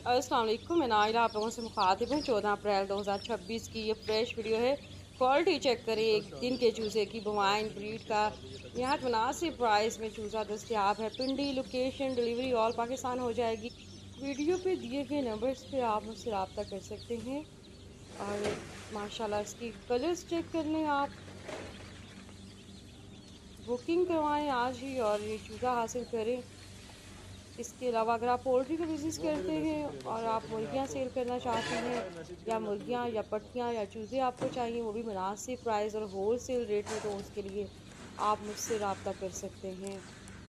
अस्सलाम वालेकुम। मैं नाइला आप लोगों से मुखातिब हूँ। 14 अप्रैल 2026 की ये फ्रेश वीडियो है। क्वालिटी चेक करें एक दिन के चूज़े की, बवाइन ब्रीड का। यहाँ मुनासिब प्राइस में चूज़ा दस्तियाब है। पिंडी लोकेशन डिलीवरी ऑल पाकिस्तान हो जाएगी। वीडियो पे दिए गए नंबर्स पे आप मुझसे रब्ता कर सकते हैं। और माशाल्लाह इसकी कलर्स चेक कर लें आप। बुकिंग करवाएं आज ही और ये चूज़ा हासिल करें। इसके अलावा अगर आप पोल्ट्री का बिज़नेस करते हैं और आप मुर्गियां सेल करना चाहते हैं, या मुर्गियां या पट्टियां या चूज़े आपको चाहिए, वो भी मुनासिब प्राइस और होल सेल रेट में, तो उसके लिए आप मुझसे रब्ता कर सकते हैं।